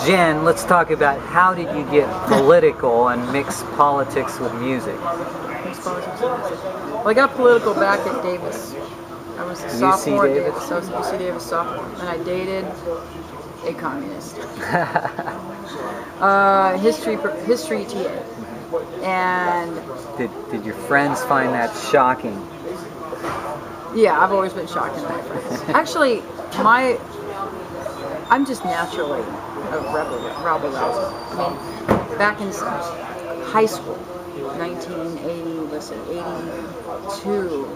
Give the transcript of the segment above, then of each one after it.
Jen, let's talk about how did you get political and mix politics with music? Well, I got political back at Davis. I was a sophomore at Davis. I was a UC Davis sophomore, and I dated a communist. History TA. And did your friends find that shocking? Yeah, I've always been shocked in my friends. Actually, I'm just naturally a rebel rouser. I mean, back in high school, 1982,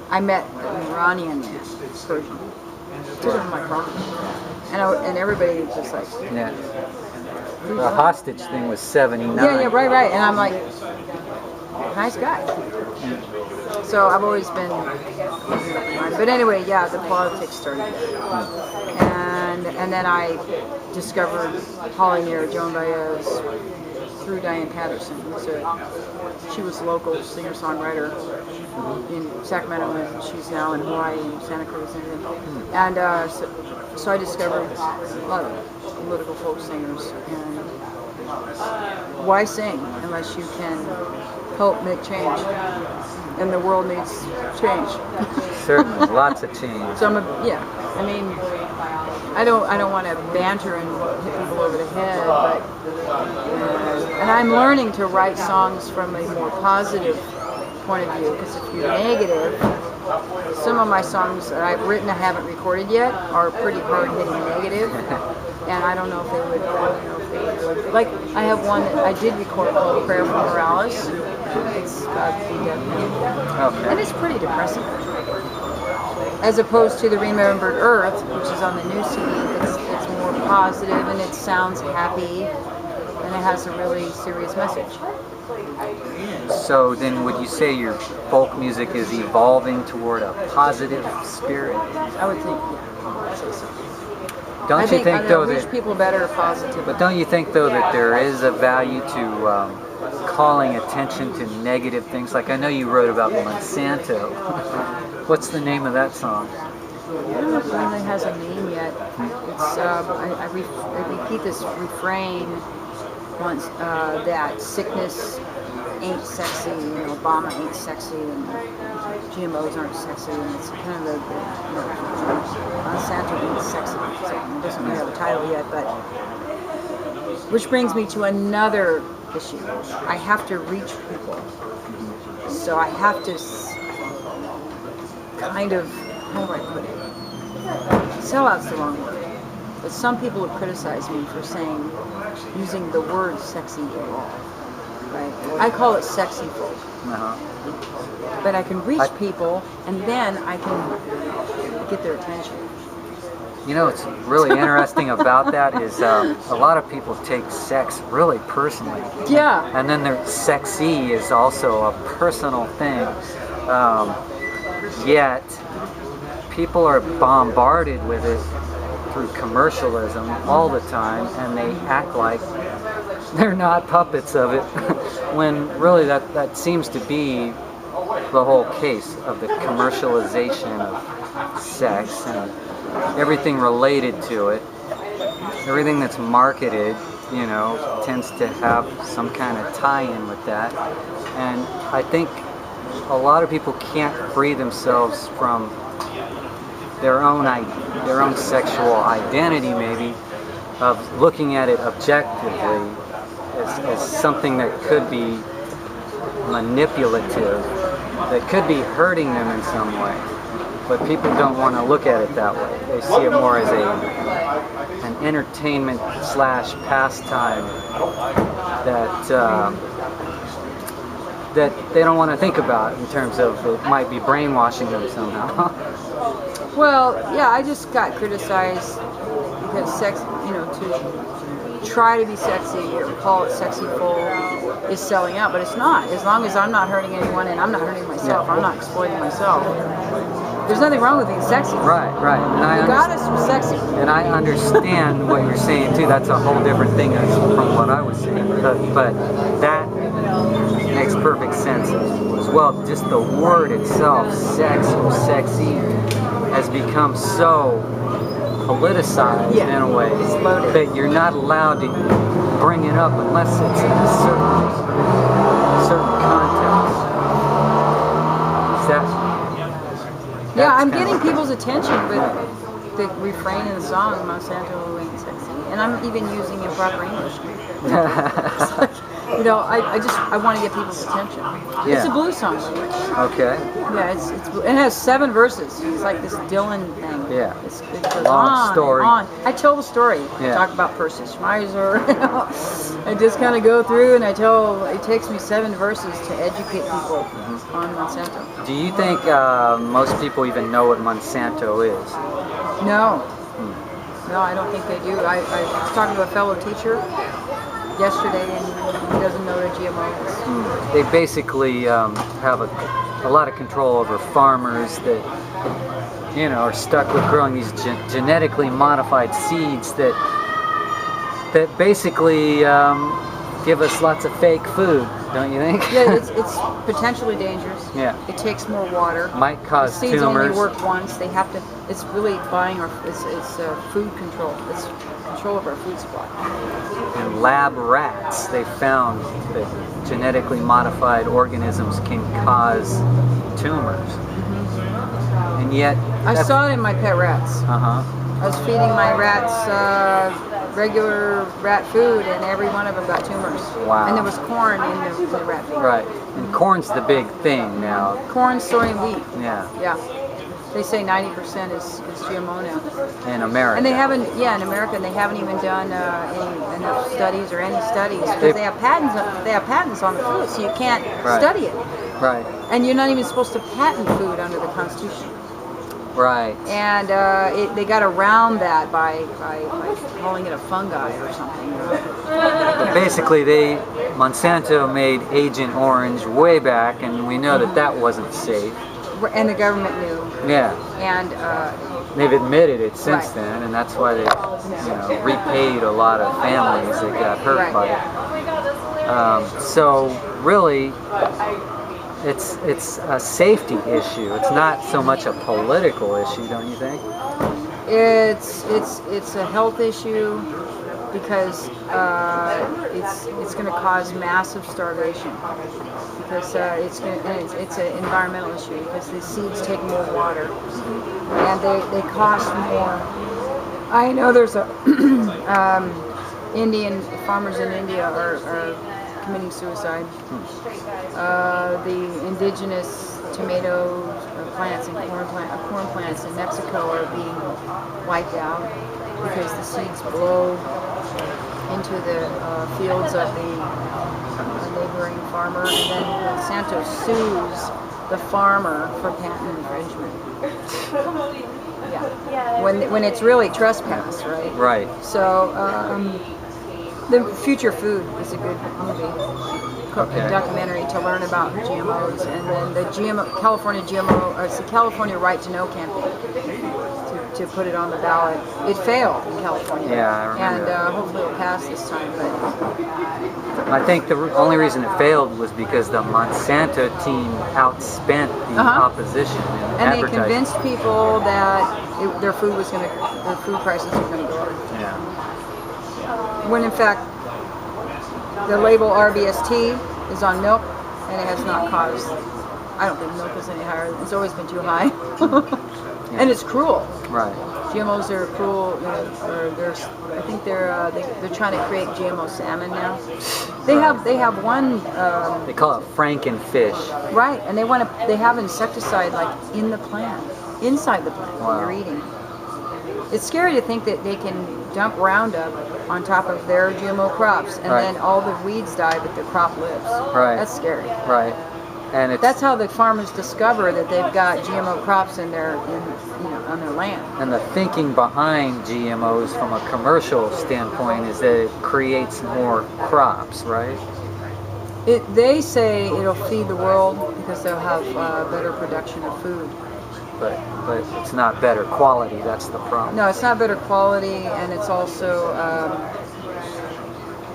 I met an Iranian Persian. Took him to my prom. And everybody was just like... Yeah. The hostage thing was 79. Yeah, right. And I'm like, nice guy. So I've always been... But anyway, yeah, the politics started there. And then I discovered Holly Near, Joan Baez, through Diane Patterson. She was a local singer-songwriter in Sacramento, and she's now in Hawaii and Santa Cruz and everything. And so I discovered a lot of political folk singers. And why sing unless you can help make change? And the world needs change. Certainly, lots of change. So I don't want to banter and hit people over the head, but and I'm learning to write songs from a more positive point of view, because if you're negative, some of my songs that I've written I haven't recorded yet are pretty hard-hitting negative, and I don't know if they would. Like, I have one that I did record called Prayer for Morales. It's about the death penalty. And it's pretty depressing. As opposed to The Remembered Earth, which is on the new CD, it's more positive and it sounds happy and it has a really serious message. So then would you say your folk music is evolving toward a positive spirit? I would think, yeah, I'd say so. Don't you think though that people better positive? But don't you think though that there is a value to calling attention to negative things? Like I know you wrote about Monsanto. What's the name of that song? I don't know if it really has a name yet. It's I repeat this refrain once that sickness ain't sexy, and Obama ain't sexy, and GMOs aren't sexy, and it's kind of Monsanto ain't sexy. So it doesn't really have a title yet, but which brings me to another issue. I have to reach people, so I have to kind of, how do I put it? Sellout's the wrong word, but some people have criticized me for using the word sexy at all. Right. I call it sexy folk. But I can reach people, and then I can get their attention. You know, what's really interesting about that is a lot of people take sex really personally. Yeah. And then their sexy is also a personal thing. Yet, people are bombarded with it through commercialism all the time, and they act like they're not puppets of it, when really that seems to be the whole case of the commercialization of sex and everything related to it. Everything that's marketed, tends to have some kind of tie-in with that. And I think a lot of people can't free themselves from their own sexual identity, maybe, of looking at it objectively as something that could be manipulative, that could be hurting them in some way. But people don't want to look at it that way. They see it more as an entertainment / pastime that they don't want to think about in terms of it might be brainwashing them somehow. Well, yeah, I just got criticized because sex, to try to be sexy or call it sexy folk is selling out, but it's not. As long as I'm not hurting anyone and I'm not hurting myself, I'm not exploiting myself. There's nothing wrong with being sexy. Right. And the goddess was sexy. And I understand what you're saying too. That's a whole different thing from what I was saying. But that makes perfect sense as well. Just the word itself, sex or sexy, has become so politicized Yeah. in a way It's loaded. that you're not allowed to bring it up unless it's in a certain context. Is that? Yeah, that's I'm kind getting of- people's attention with the refrain in the song, Monsanto ain't sexy. And I'm even using improper English. You know, I want to get people's attention. It's Yeah. a blues song, by the way. Okay. Yeah, it has 7 verses. It's like this Dylan thing. Yeah. It goes Long on story. and on. I tell the story. Yeah. I talk about Percy Schmeiser. You know. I just kind of go through and it takes me 7 verses to educate people on Monsanto. Do you think most people even know what Monsanto is? No. No, I don't think they do. I was talking to a fellow teacher yesterday, and he doesn't know what a GMO is. They basically have a lot of control over farmers that, you know, are stuck with growing these genetically modified seeds that basically give us lots of fake food, don't you think? Yeah, it's potentially dangerous. Yeah. It takes more water. Might cause the seeds tumors. only work once. They have to. It's really buying our. It's food control. It's control of our food supply. In lab rats, they found that genetically modified organisms can cause tumors. And yet, I saw it in my pet rats. Uh-huh. I was feeding my rats regular rat food, and every one of them got tumors. Wow. And there was corn in the rat feed. Right. And corn's the big thing now. Corn, soy, and wheat. Yeah. Yeah. They say 90% is GMO now. In America. And they haven't, in America, and they haven't even done enough studies or any studies because they have patents. They have patents on the food, so you can't study it. Right. And you're not even supposed to patent food under the Constitution. Right. And they got around that by calling it a fungi or something. But basically, Monsanto made Agent Orange way back, and we know that wasn't safe. And the government knew. Yeah. And they've admitted it since then, and that's why they, repaid a lot of families that got hurt by it. So really, it's a safety issue. It's not so much a political issue, don't you think? It's a health issue because it's going to cause massive starvation. Because it's an environmental issue because the seeds take more water and they cost more. I know there's a Indian farmers in India are committing suicide. The indigenous tomato plants and corn plants in Mexico are being wiped out because the seeds blow into the fields of the neighboring farmer, and then Monsanto sues the farmer for patent infringement. Yeah, when it's really trespass, right? Right. So the Future Food is a good movie, a documentary to learn about GMOs, and then the California it's the California Right to Know campaign to put it on the ballot. It failed in California. Yeah, I remember. And hopefully it'll pass this time. But I think the only reason it failed was because the Monsanto team outspent the opposition in and they advertising. convinced people that their food prices were going to go up. Yeah. When in fact the label RBST is on milk, and it has not caused. I don't think milk is any higher. It's always been too high. And it's cruel. Right. GMOs are cruel. I think they're trying to create GMO salmon now. They have one. They call it Frankenfish. Right, and they have insecticide like in the plant, inside the plant Wow. you're eating. It's scary to think that they can dump Roundup on top of their GMO crops, and then all the weeds die, but the crop lives. Right. That's scary. Right. And That's how the farmers discover that they've got GMO crops on their land. And the thinking behind GMOs from a commercial standpoint is that it creates more crops, right? They say it'll feed the world because they'll have better production of food. But it's not better quality. That's the problem. No, it's not better quality, and it's also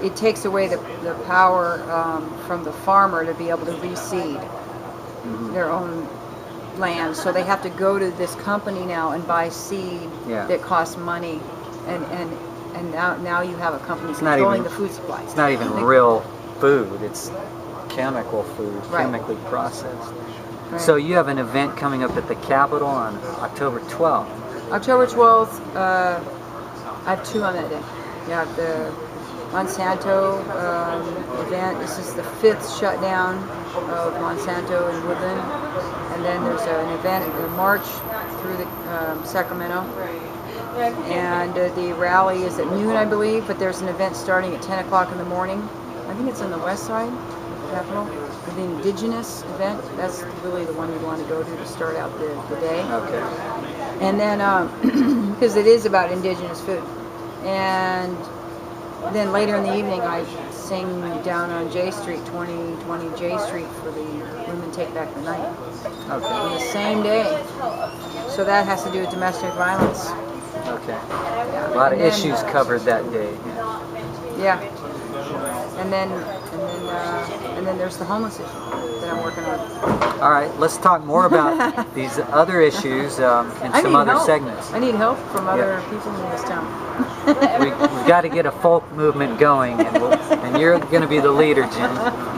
it takes away the power from the farmer to be able to reseed their own land, so they have to go to this company now and buy seed Yeah. that costs money, and now you have a company not controlling even- the food supply. It's not even They- real food. It's chemical food, Right. chemically processed. Right. So you have an event coming up at the Capitol on October 12th. October 12th, I have two on that day. You have the Monsanto event. This is the 5th shutdown of Monsanto in Woodland. And then there's an event, a march through the Sacramento. And the rally is at noon, I believe, but there's an event starting at 10 o'clock in the morning. I think it's on the west side, Capitol. The Indigenous event, that's really the one you want to go to start out the day. Okay. And then, because it is about indigenous food. And then later in the evening, I sing down on J Street, 2020 J Street, for the Women Take Back the Night. Okay. On the same day. So that has to do with domestic violence. Okay. A lot of And then- issues covered that day. Yeah. And then there's the homeless issue that I'm working on. All right, let's talk more about these other issues in I some need other help. segments. I need help from other people in this town. We've got to get a folk movement going, and you're going to be the leader, Jen.